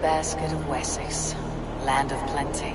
Basket of Wessex, land of plenty.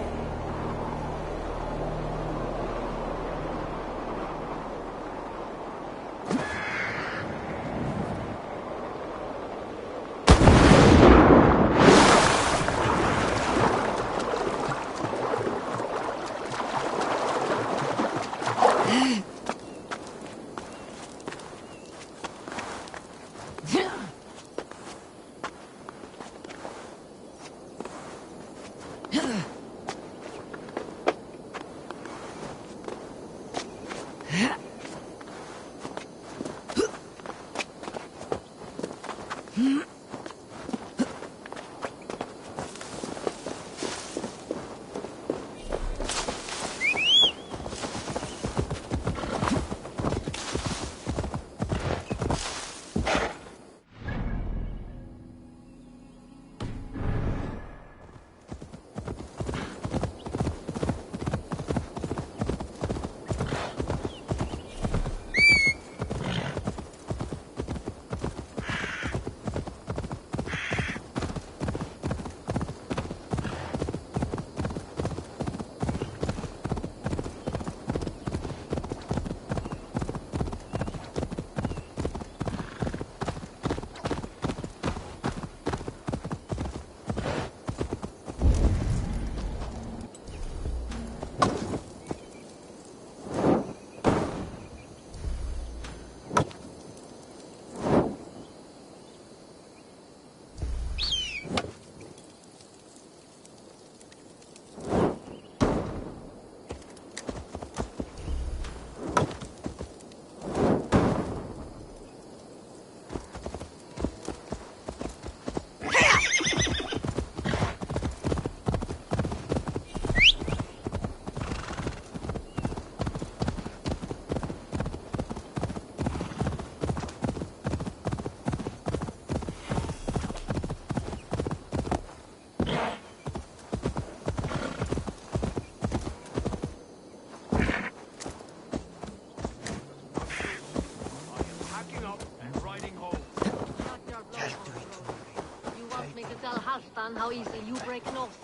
How easy you break an oath.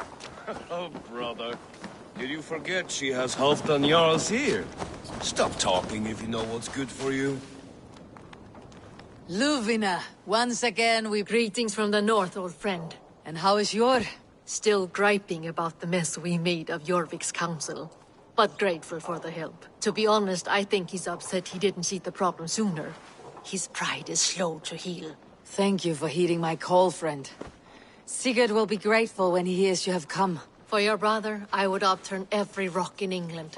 Oh, brother. Did you forget she has Halfdan Jarls here? Stop talking if you know what's good for you. Luvina, once again we... Greetings from the north, old friend. And how is your... Still griping about the mess we made of Jorvik's council. But grateful for the help. To be honest, I think he's upset he didn't see the problem sooner. His pride is slow to heal. Thank you for heeding my call, friend. Sigurd will be grateful when he hears you have come. For your brother, I would upturn every rock in England.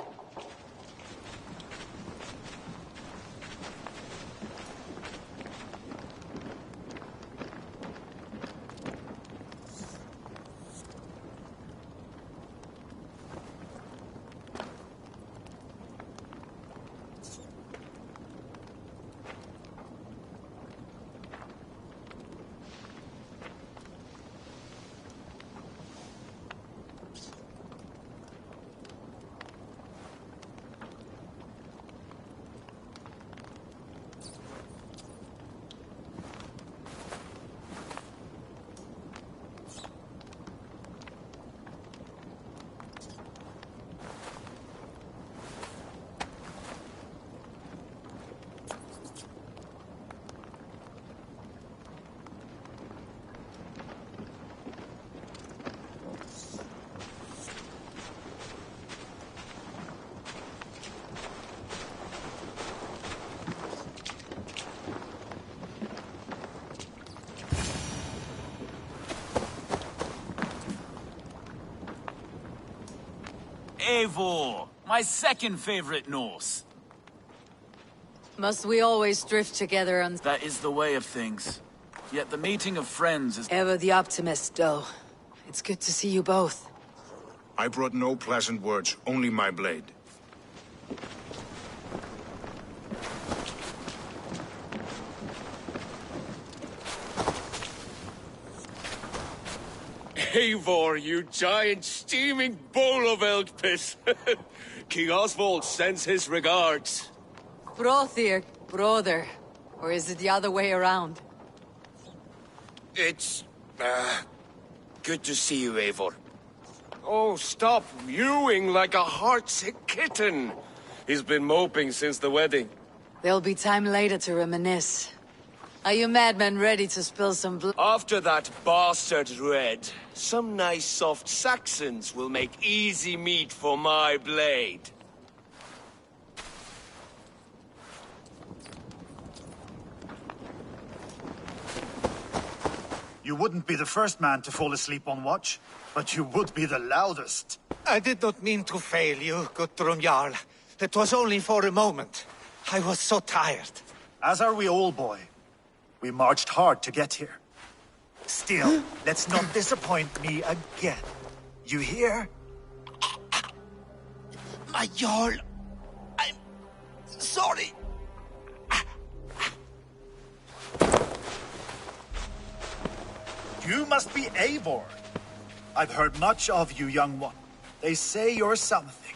Eivor, my second favorite Norse. Must we always drift together on... That is the way of things. Yet the meeting of friends is... Ever the optimist, though. It's good to see you both. I brought no pleasant words, only my blade. Eivor, you giant steaming bowl of elk piss. King Oswald sends his regards. Brothir, brother. Or is it the other way around? It's... Good to see you, Eivor. Oh, stop mewing like a heartsick kitten. He's been moping since the wedding. There'll be time later to reminisce. Are you madmen ready to spill some blood? After that bastard Red, some nice soft Saxons will make easy meat for my blade. You wouldn't be the first man to fall asleep on watch, but you would be the loudest. I did not mean to fail you, Guthrum Jarl. It was only for a moment. I was so tired. As are we all, boy. We marched hard to get here. Still, let's not disappoint me again. You hear? My Jarl, I'm sorry. You must be Eivor. I've heard much of you, young one. They say you're something.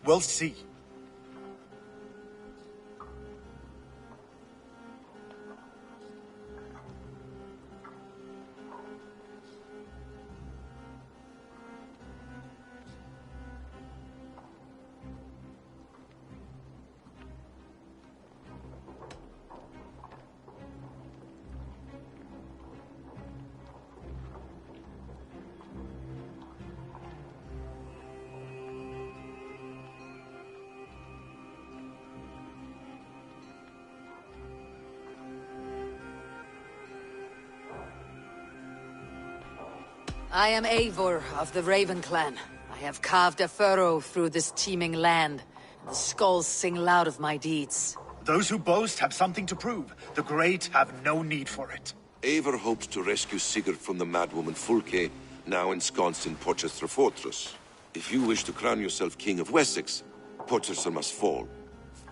We'll see. I am Eivor of the Raven Clan. I have carved a furrow through this teeming land. The skulls sing loud of my deeds. Those who boast have something to prove. The great have no need for it. Eivor hopes to rescue Sigurd from the madwoman Fulke, now ensconced in Porchester Fortress. If you wish to crown yourself King of Wessex, Porchester must fall.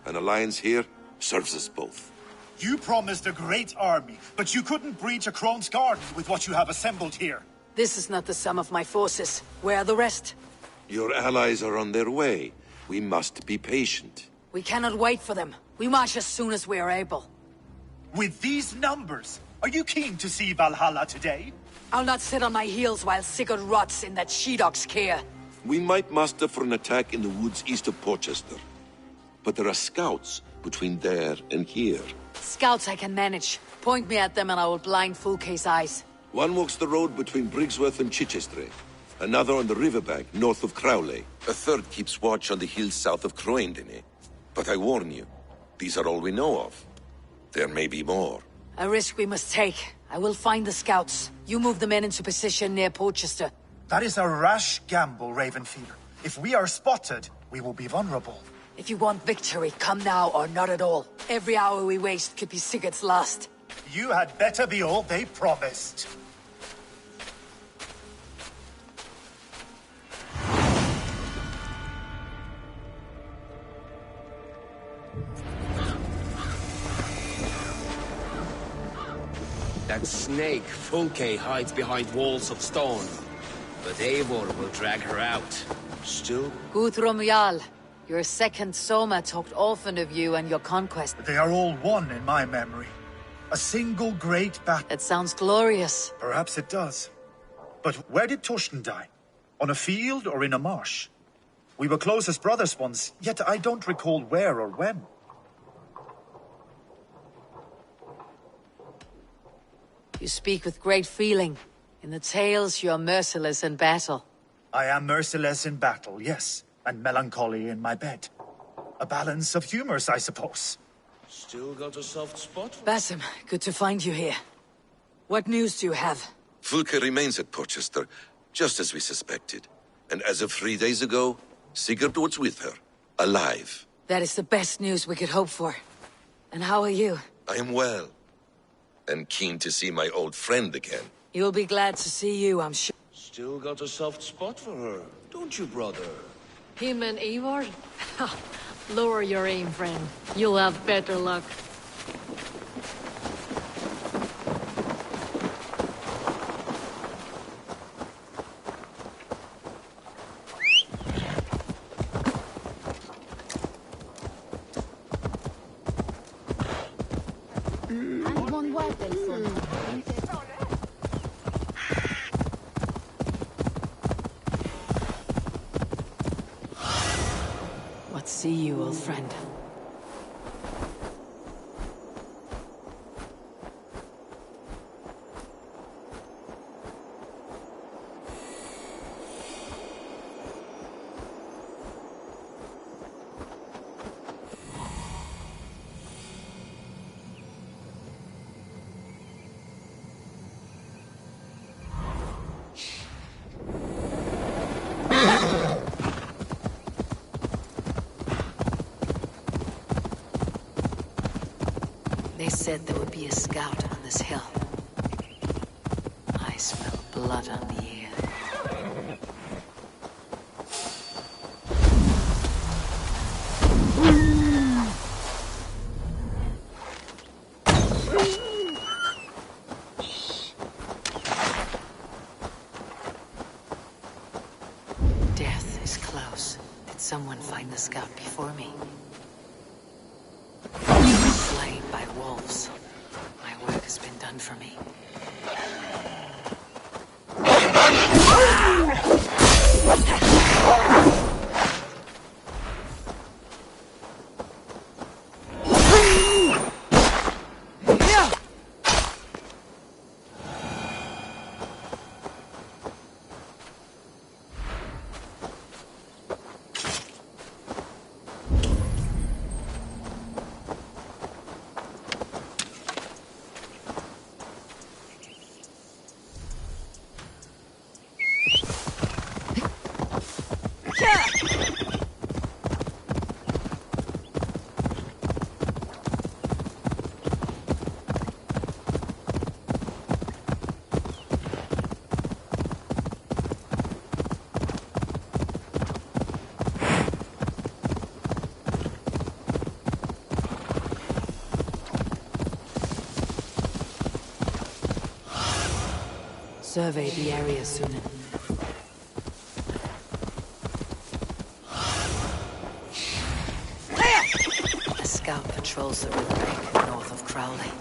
An alliance here serves us both. You promised a great army, but you couldn't breach a Crone's Garden with what you have assembled here. This is not the sum of my forces. Where are the rest? Your allies are on their way. We must be patient. We cannot wait for them. We march as soon as we are able. With these numbers, are you keen to see Valhalla today? I'll not sit on my heels while Sigurd rots in that she-dog's care. We might muster for an attack in the woods east of Porchester. But there are scouts between there and here. Scouts I can manage. Point me at them and I will blind Fulke's eyes. One walks the road between Briggsworth and Chichester. Another on the riverbank north of Crowley. A third keeps watch on the hills south of Croendene. But I warn you, these are all we know of. There may be more. A risk we must take. I will find the scouts. You move the men into position near Porchester. That is a rash gamble, Ravenfield. If we are spotted, we will be vulnerable. If you want victory, come now or not at all. Every hour we waste could be Sigurd's last. You had better be all they promised. That snake, Fulke, hides behind walls of stone. But Eivor will drag her out. Still? Guthrum Jarl, your second Soma talked often of you and your conquest. They are all one in my memory. A single great battle. That sounds glorious. Perhaps it does. But where did Torsten die? On a field or in a marsh? We were close as brothers once, yet I don't recall where or when. You speak with great feeling. In the tales, you are merciless in battle. I am merciless in battle, yes, and melancholy in my bed. A balance of humors, I suppose. Still got a soft spot? Basim, good to find you here. What news do you have? Fulke remains at Porchester, just as we suspected. And as of 3 days ago, Sigurd was with her, alive. That is the best news we could hope for. And how are you? I am well, and keen to see my old friend again. You'll be glad to see you, I'm sure. Still got a soft spot for her, don't you, brother? Him and Eivor? Lower your aim, friend. You'll have better luck. see you, old friend. They said there would be a scout on this hill. I smell blood on the air. Death is close. Did someone find the scout before me? Slain by wolves. My work has been done for me. Survey the area, Sunan. A scout patrols the riverbank north of Crowley.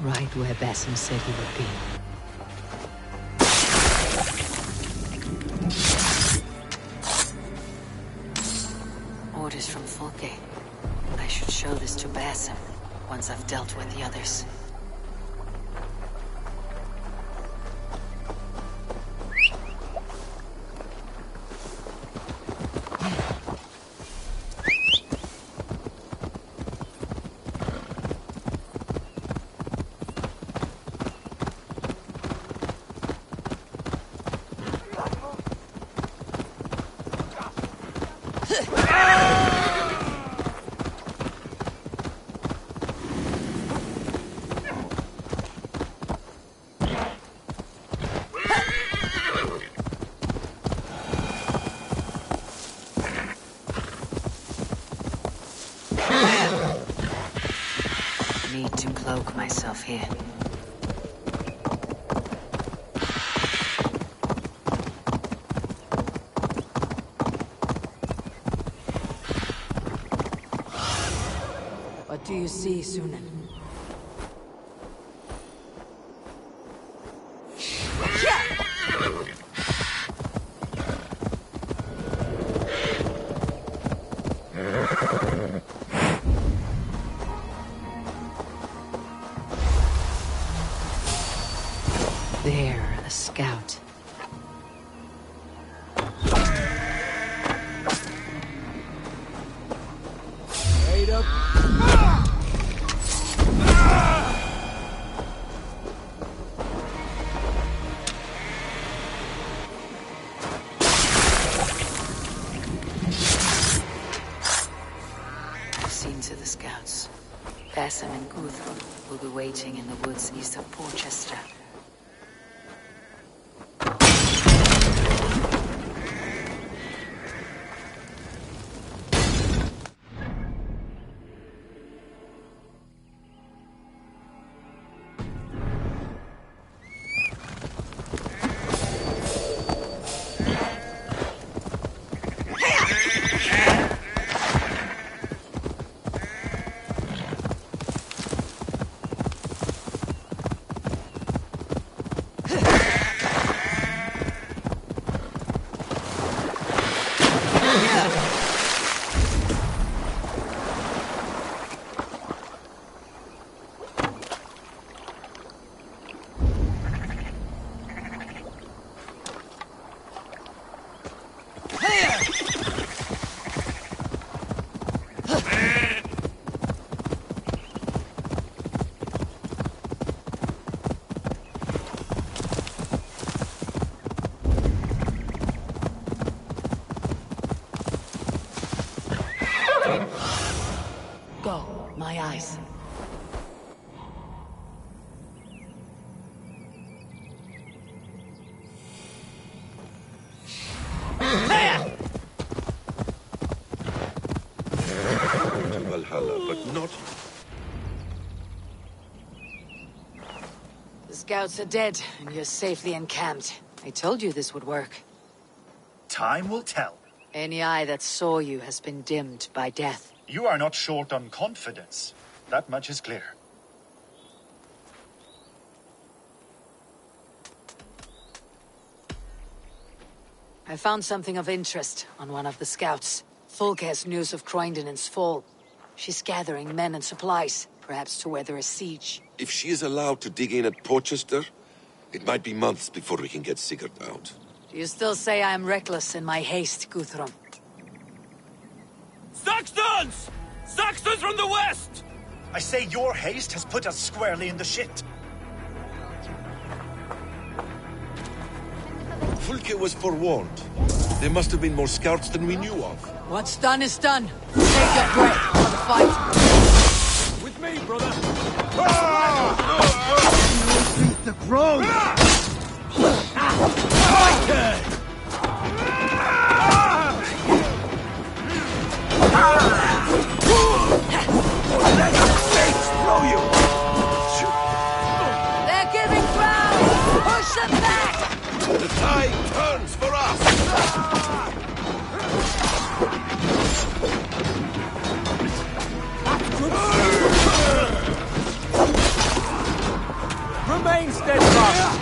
Right where Basim said he would be. Orders from Fulke. I should show this to Basim once I've dealt with the others. Need to cloak myself here. What do you see, Sunan? There, a scout. Straight up. I've seen to the scouts. Basim and Guthrum will be waiting in the woods east of Porchester. Valhalla, but not... The scouts are dead, and you're safely encamped. I told you this would work. Time will tell. Any eye that saw you has been dimmed by death. You are not short on confidence. That much is clear. I found something of interest on one of the scouts. Fulke has news of Croindon's fall. She's gathering men and supplies, perhaps to weather a siege. If she is allowed to dig in at Porchester, it might be months before we can get Sigurd out. Do you still say I am reckless in my haste, Guthrum? Saxons! Saxons from the west! I say your haste has put us squarely in the shit. Fulke was forewarned. There must have been more scouts than we knew of. What's done is done. Take your breath for the fight. With me, brother! The road! They're giving ground! Push them back! The tide turns for us! Remain steadfast!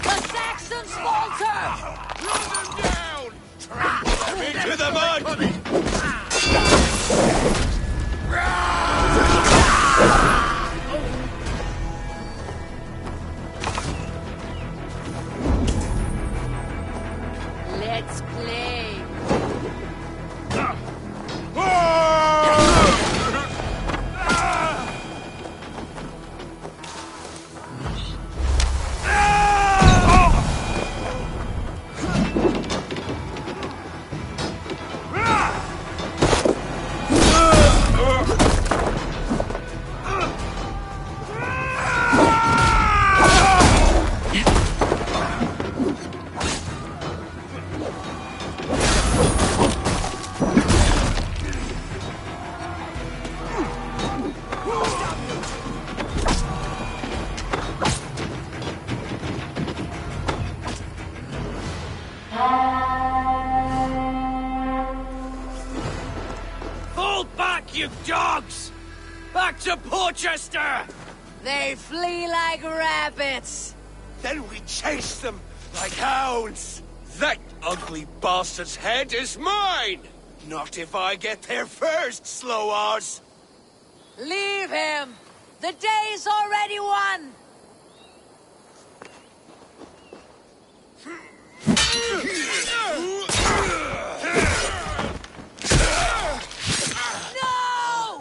The Saxons falter! To the mud! Let's play. Fall back, you dogs! Back to Porchester! They flee like rabbits. Then we chase them like hounds! That ugly bastard's head is mine! Not if I get there first, Slowars! Leave him. The day's already won. No!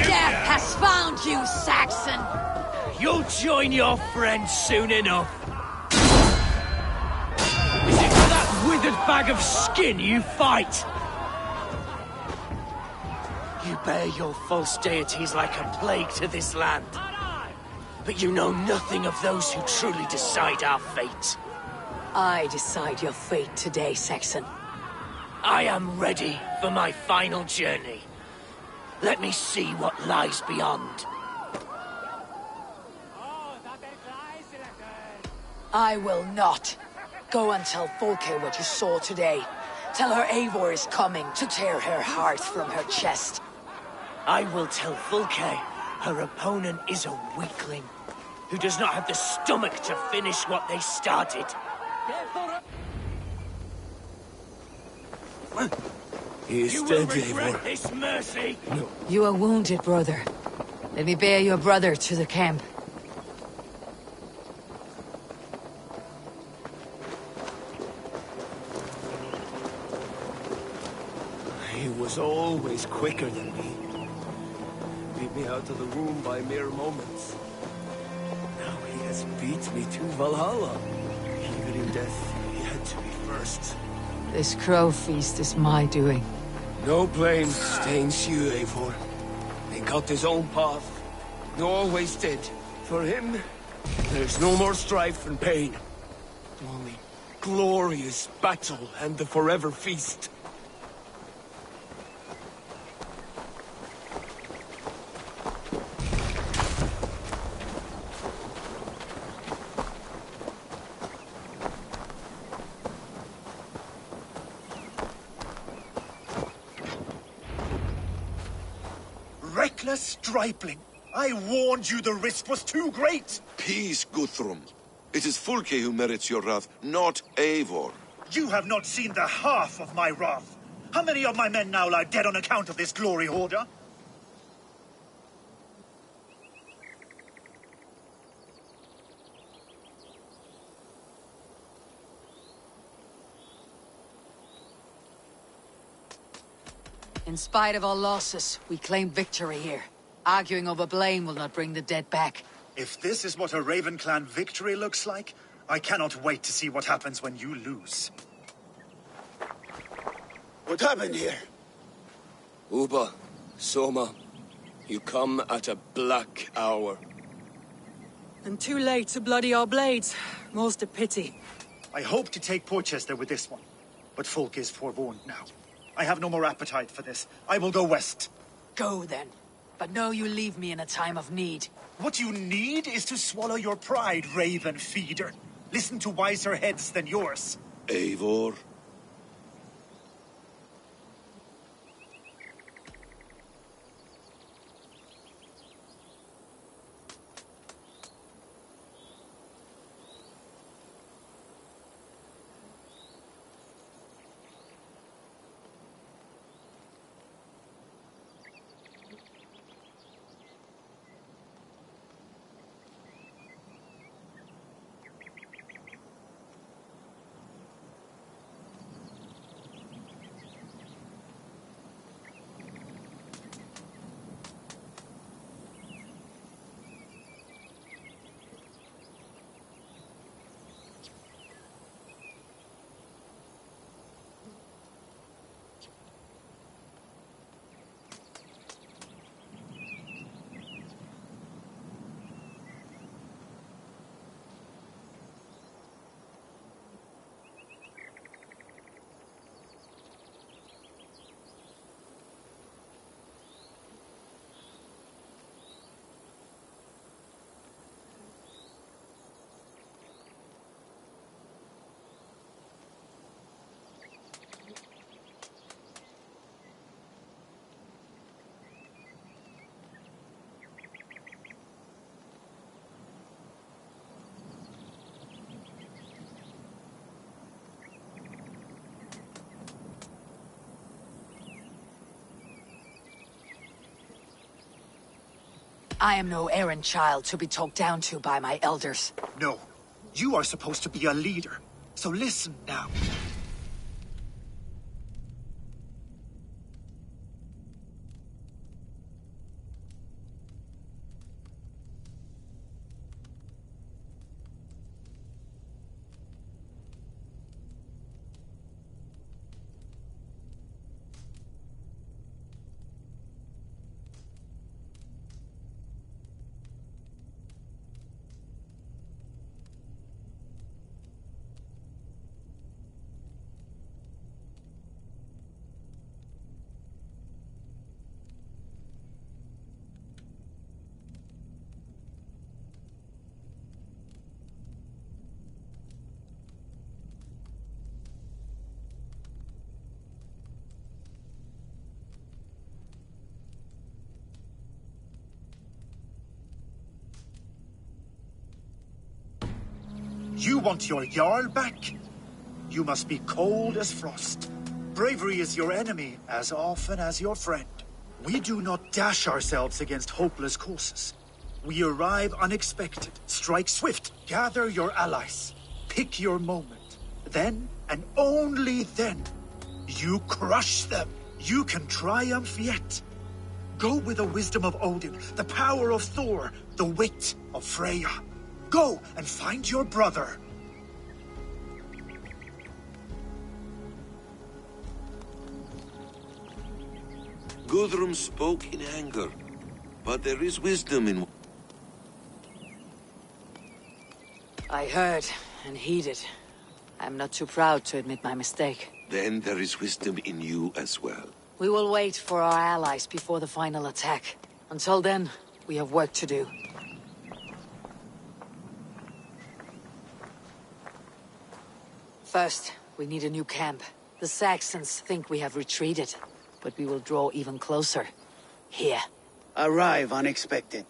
Death has found you, Saxon! You'll join your friends soon enough. Is it for that withered bag of skin you fight? You bear your false deities like a plague to this land. But you know nothing of those who truly decide our fate. I decide your fate today, Saxon. I am ready for my final journey. Let me see what lies beyond. I will not. Go and tell Fulke what you saw today. Tell her Eivor is coming to tear her heart from her chest. I will tell Fulke her opponent is a weakling who does not have the stomach to finish what they started. He is You dead, will regret Eivor. this mercy! No. You are wounded, brother. Let me bear your brother to the camp. He was always quicker than me. Beat me out of the womb by mere moments. Now he has beat me to Valhalla. Even in death, he had to be first. This crow feast is my doing. No blame stains you, Eivor. He cut his own path. He always did. For him, there's no more strife and pain. Only glorious battle and the forever feast. Reckless stripling! I warned you the risk was too great! Peace, Guthrum. It is Fulke who merits your wrath, not Eivor. You have not seen the half of my wrath. How many of my men now lie dead on account of this glory hoarder? In spite of our losses, we claim victory here. Arguing over blame will not bring the dead back. If this is what a Raven Clan victory looks like, I cannot wait to see what happens when you lose. What happened here? Uba, Soma, you come at a black hour. And too late to bloody our blades. Most a pity. I hope to take Porchester with this one, but Fulk is forewarned now. I have no more appetite for this. I will go west. Go then. But know you leave me in a time of need. What you need is to swallow your pride, Raven Feeder. Listen to wiser heads than yours. Eivor? I am no errand child to be talked down to by my elders. No. You are supposed to be a leader. So listen now. You want your Jarl back? You must be cold as frost. Bravery is your enemy as often as your friend. We do not dash ourselves against hopeless courses. We arrive unexpected, strike swift, gather your allies, pick your moment. Then, and only then, you crush them. You can triumph yet. Go with the wisdom of Odin, the power of Thor, the wit of Freya. Go and find your brother. Guthrum spoke in anger, but there is wisdom in... I heard and heeded. I'm not too proud to admit my mistake. Then there is wisdom in you as well. We will wait for our allies before the final attack. Until then, we have work to do. First, we need a new camp. The Saxons think we have retreated, but we will draw even closer. Here. Arrive unexpected.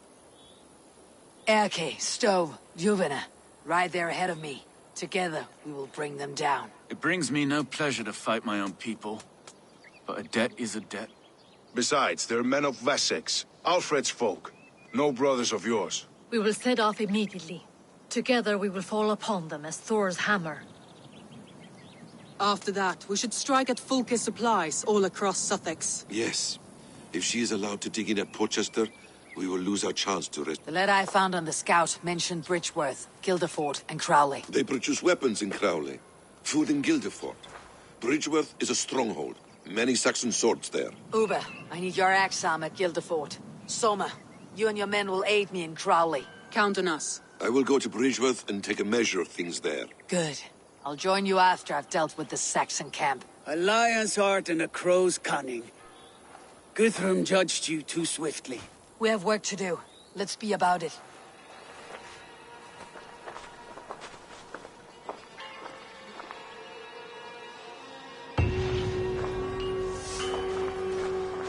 Erke, Stove, Juvena. Ride there ahead of me. Together, we will bring them down. It brings me no pleasure to fight my own people. But a debt is a debt. Besides, they're men of Wessex, Alfred's folk. No brothers of yours. We will set off immediately. Together we will fall upon them as Thor's hammer. After that, we should strike at Fulke's supplies all across Sussex. Yes. If she is allowed to dig in at Portchester, we will lose our chance to rest. The letter I found on the scout mentioned Bridgeworth, Guildeford, and Crowley. They produce weapons in Crowley, food in Guildeford. Bridgeworth is a stronghold. Many Saxon swords there. Uber, I need your axe arm at Guildeford. Soma, you and your men will aid me in Crowley. Count on us. I will go to Bridgeworth and take a measure of things there. Good. I'll join you after I've dealt with the Saxon camp. A lion's heart and a crow's cunning. Guthrum judged you too swiftly. We have work to do. Let's be about it.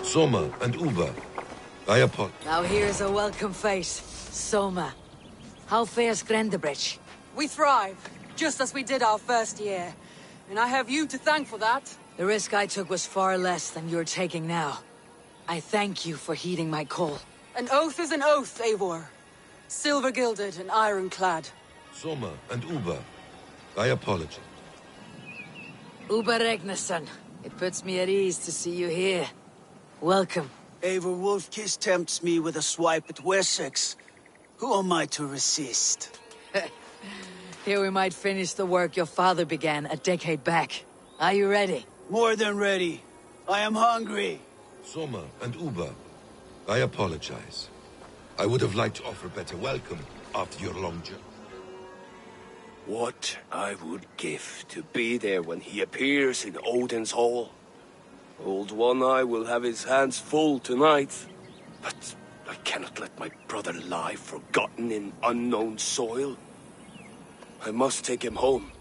Soma and Uber. I apologize. Now here's a welcome face. Soma. How fares Grendebrecht? We thrive, just as we did our first year. And I have you to thank for that. The risk I took was far less than you're taking now. I thank you for heeding my call. An oath is an oath, Eivor. Silver-gilded and ironclad. Soma and Uber. I apologize. Uber Regnesson. It puts me at ease to see you here. Welcome. Eivor Wolfkiss tempts me with a swipe at Wessex. Who am I to resist? Here we might finish the work your father began a decade back. Are you ready? More than ready. I am hungry. Soma and Uber. I apologize. I would have liked to offer a better welcome after your long journey. What I would give to be there when he appears in Odin's hall. Old One-Eye will have his hands full tonight. But I cannot let my brother lie forgotten in unknown soil. I must take him home.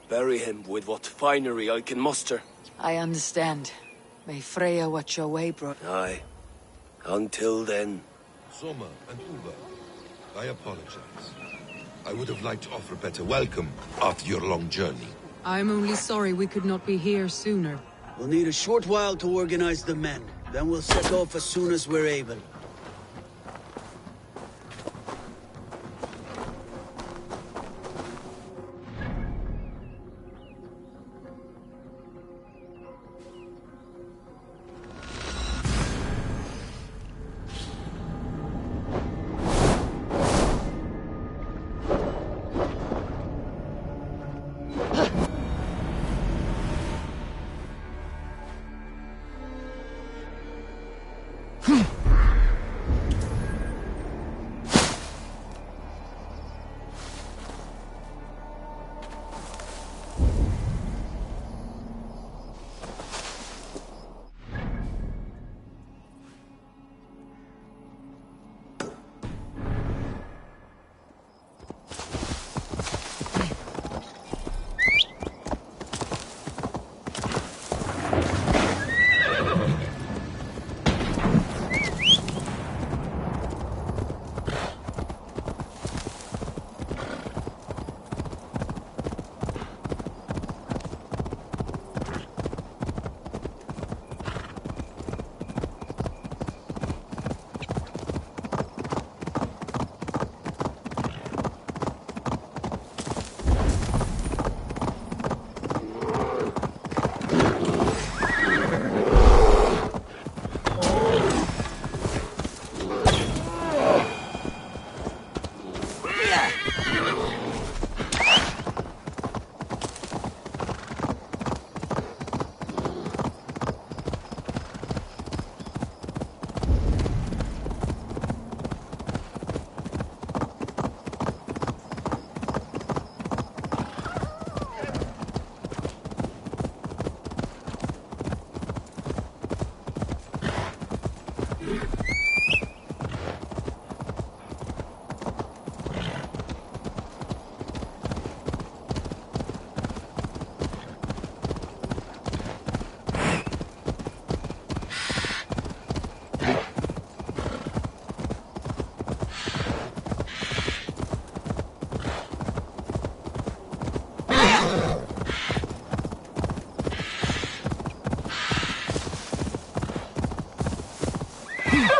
Bury him with what finery I can muster. I understand. May Freya watch your way, bro. Aye. Until then. Soma and Uber. I apologize. I would have liked to offer a better welcome after your long journey. I'm only sorry we could not be here sooner. We'll need a short while to organize the men. Then we'll set off as soon as we're able.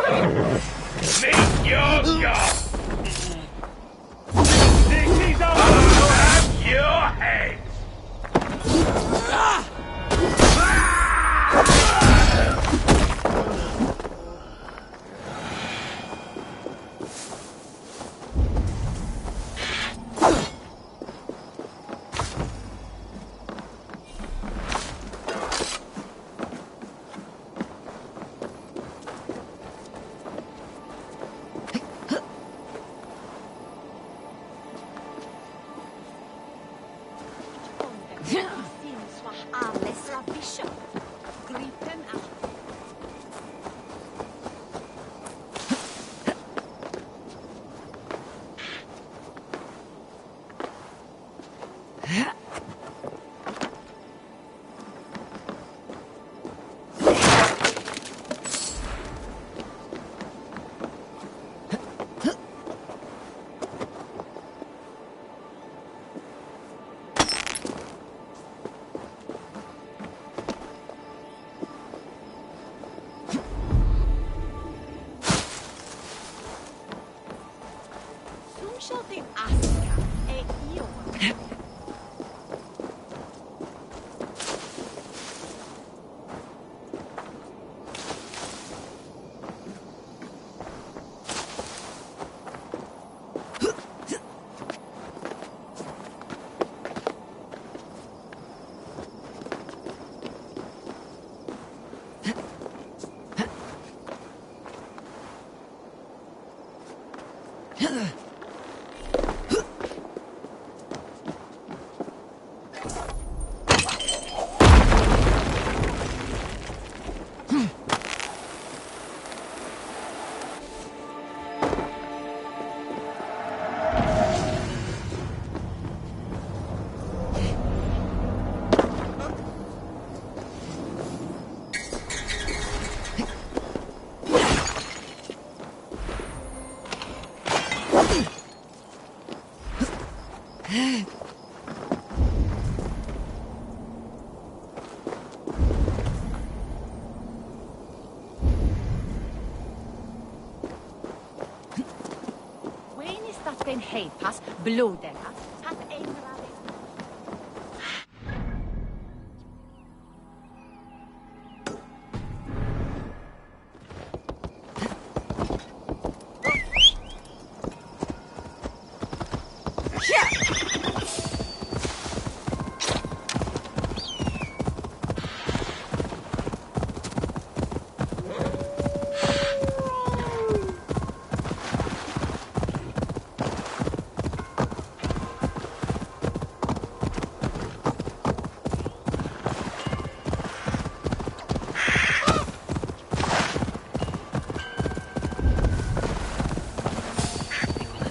Meet your god! This is have your head! Den heipas bloderna att ändra det.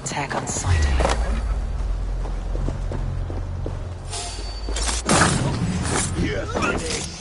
Attack on sight. You're finished!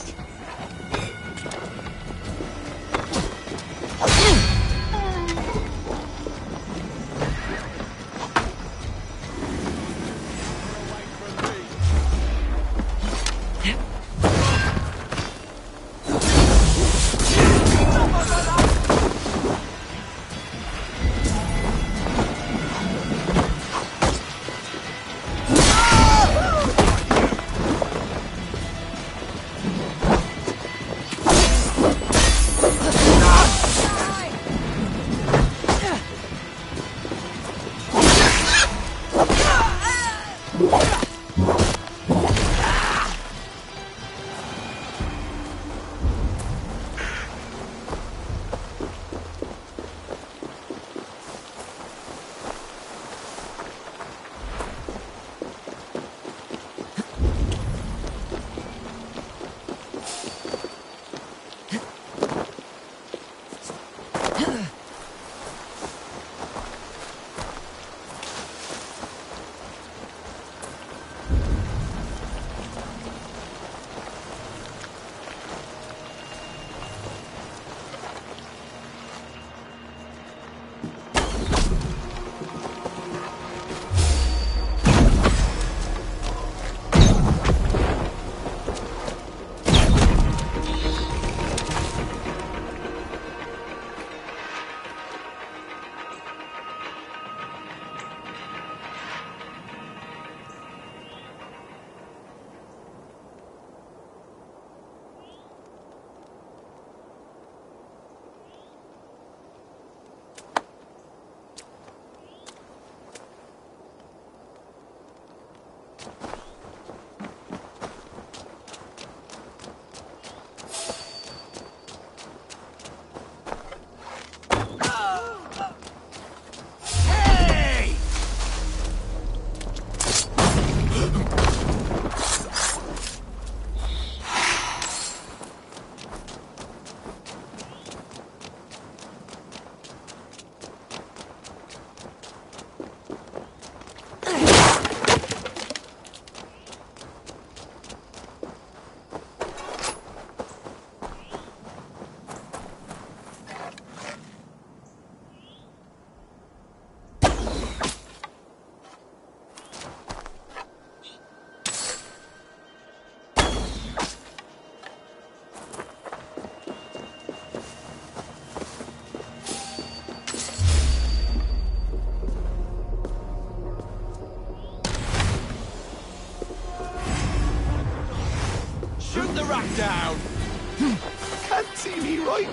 see me, right?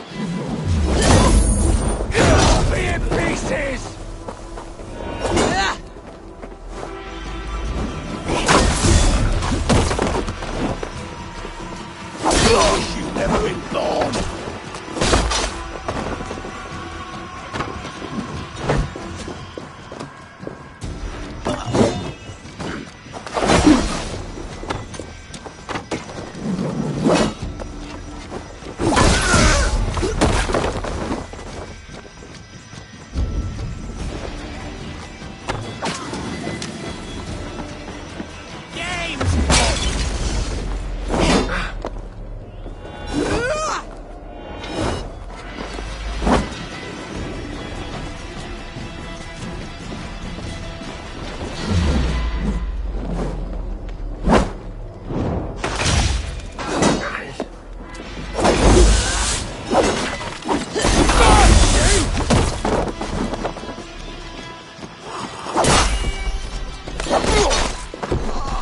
Be in pieces! Gosh, you've never been born!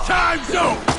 Time's up!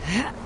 Hmm.